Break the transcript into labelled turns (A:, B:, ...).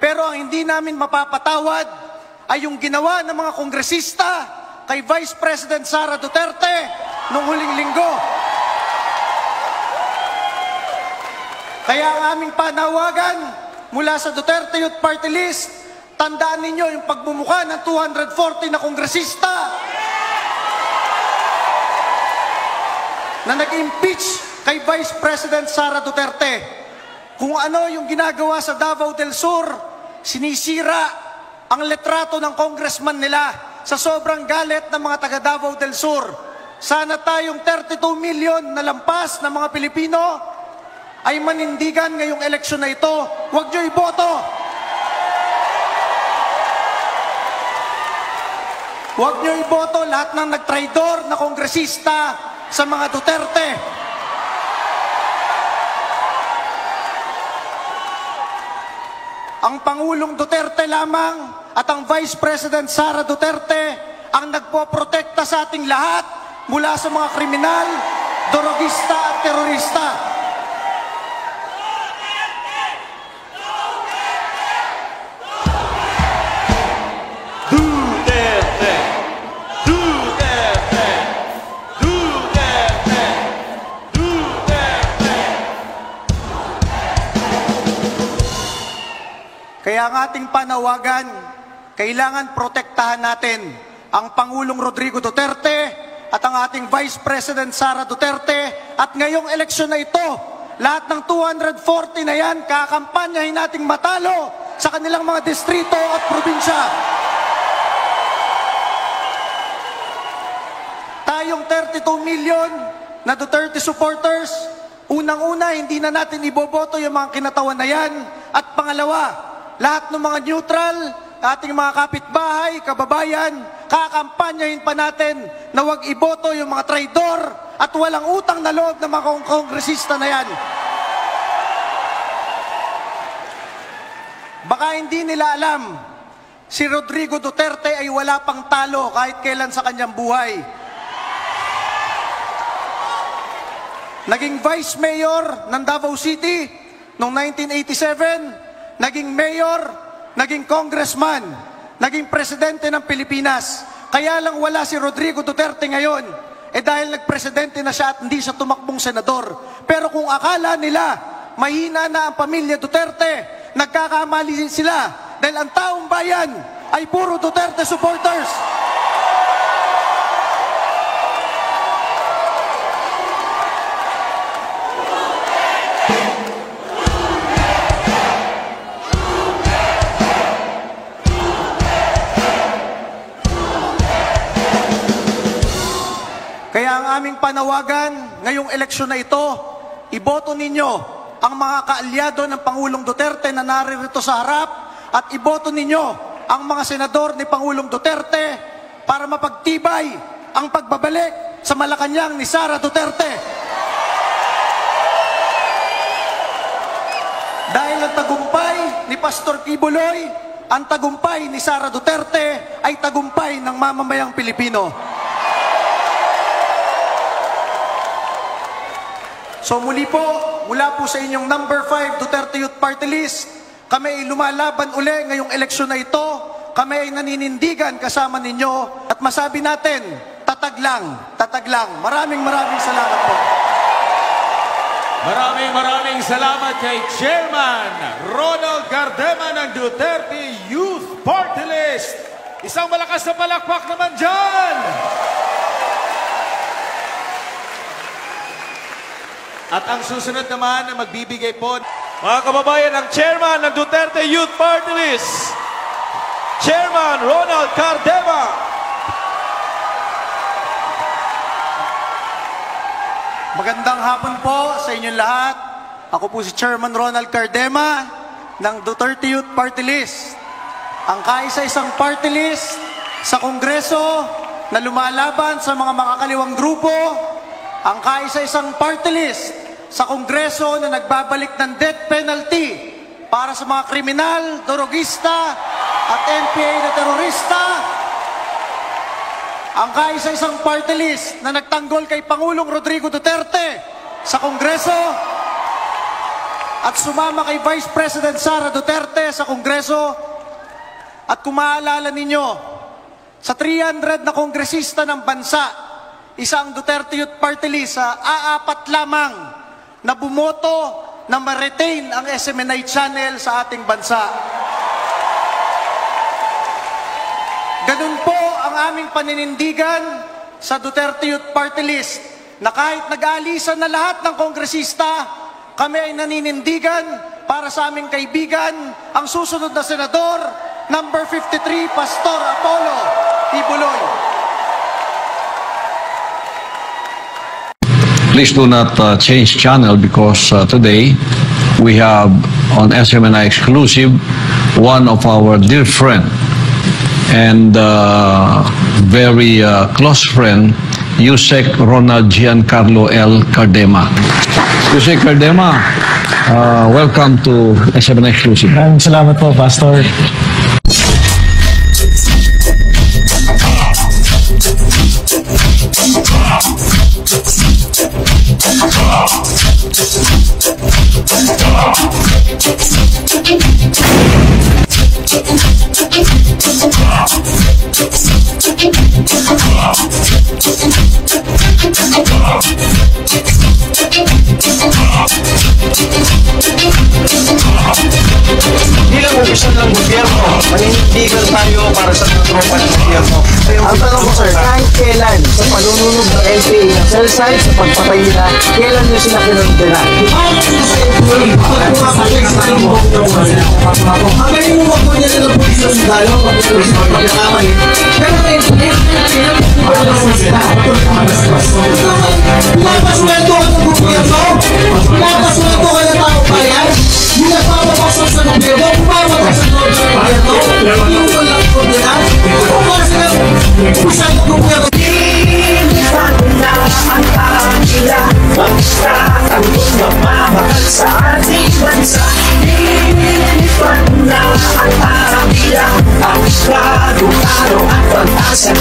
A: Pero ang hindi namin mapapatawad ay yung ginawa ng mga kongresista kay Vice President Sara Duterte noong huling linggo. Kaya ang aming panawagan mula sa Duterte Youth Party List, tandaan ninyo yung pagmumukha ng 240 na kongresista na nag-impeach kay Vice President Sara Duterte. Kung ano yung ginagawa sa Davao del Sur, sinisira ang letrato ng congressman nila sa sobrang galit ng mga taga Davao del Sur. Sana tayong 32 million na lampas ng mga Pilipino ay manindigan ngayong eleksyon na ito. Huwag niyo iboto! Huwag niyo iboto lahat ng nagtraidor na kongresista sa mga Duterte. Ang Pangulong Duterte lamang at ang Vice President Sara Duterte ang nagpoprotekta sa ating lahat mula sa mga kriminal, drogista at terorista.
B: Duterte! Duterte! Duterte! Duterte!
A: Kaya ang ating panawagan, kailangan protektahan natin ang Pangulong Rodrigo Duterte at ang ating Vice President Sara Duterte. At ngayong eleksyon na ito, lahat ng 240 na yan, kakampanyahin nating matalo sa kanilang mga distrito at probinsya. Tayong 32 million na Duterte supporters, unang-una, hindi na natin iboboto yung mga kinatawan na yan. At pangalawa, lahat ng mga neutral, ating mga kapitbahay, kababayan, kakampanyahin pa natin na huwag iboto yung mga traidor at walang utang na loob ng mga kongresista na yan. Baka hindi nila alam, si Rodrigo Duterte ay wala pang talo kahit kailan sa kanyang buhay. Naging Vice Mayor ng Davao City noong 1987, naging Mayor, naging Congressman, naging Presidente ng Pilipinas. Kaya lang wala si Rodrigo Duterte ngayon, dahil nagpresidente na siya at hindi siya tumakbong senador. Pero kung akala nila, mahina na ang pamilya Duterte, nagkakamali sila dahil ang taong bayan ay puro Duterte supporters. Kaya ang aming panawagan ngayong eleksyon na ito, iboto ninyo ang mga kaalyado ng Pangulong Duterte na naririto sa harap at iboto ninyo ang mga senador ni Pangulong Duterte para mapagtibay ang pagbabalik sa Malacanang ni Sara Duterte. Dahil ang tagumpay ni Pastor Kibuloy, ang tagumpay ni Sara Duterte ay tagumpay ng mamamayang Pilipino. So muli po, mula po sa inyong number 5 Duterte Youth Party List, kami ay lumalaban uli ngayong eleksyon na ito. Kami ay naninindigan kasama ninyo at masabi natin, tatag lang, tatag lang. Maraming salamat po.
B: Maraming salamat kay Chairman Ronald Cardema ng Duterte Youth Party List. Isang malakas na palakpak naman dyan! At ang susunod naman na magbibigay po, mga kababayan, ang Chairman ng Duterte Youth Party List, Chairman Ronald Cardema.
A: Magandang hapon po sa inyong lahat. Ako po si Chairman Ronald Cardema ng Duterte Youth Party List. Ang kaisa-isang party list sa Kongreso na lumalaban sa mga makakaliwang grupo. Ang kaisa-isang party list sa Kongreso na nagbabalik ng death penalty para sa mga kriminal, drogista at NPA na terorista. Ang kaisa-isang party list na nagtanggol kay Pangulong Rodrigo Duterte sa Kongreso. at sumama kay Vice President Sara Duterte sa Kongreso. At kung maaalala ninyo, sa 300 na kongresista ng bansa, isang Duterte Youth Party List sa aapat lamang na bumoto na ma-retain ang SMNI channel sa ating bansa. Ganun po ang aming paninindigan sa Duterte Youth Party List na kahit nag-aalisan na lahat ng kongresista, kami ay naninindigan para sa aming kaibigan, ang susunod na senador, number 53, Pastor Apollo Ibuloy.
C: Please do not change channel because today we have on SMNI Exclusive one of our dear friend and very close friend, Yusek Ronald Giancarlo L. Cardema. Yusek Cardema, welcome to SMNI Exclusive.
D: Maraming salamat po, Pastor.
E: Bilang opisyal ng gobyerno, maninindigan tayo para sa tropa ng gobyerno. Ang tanong ko, sir, kahit kailan sa panununog ng LPA ng cell site, sa pagpatay nila, kailan nyo sila pinagdala? Hanggang yung wag mo nila ng pulis ng dalo, pagkakamali. Pero pinapasweldo ka ng gobyerno? Pinapasweldo ka ng tao bayan? Hindi nagpapapasok sa gobyerno? Pumapasok sa gobyerno? Hindi mo lang gobyerno? Pumapasok sa gobyerno?
F: Linipan na ang kanila, basta ang mamamahal sa ating bansa. Linipan na ang kanila, ang kadukaro at pag-asa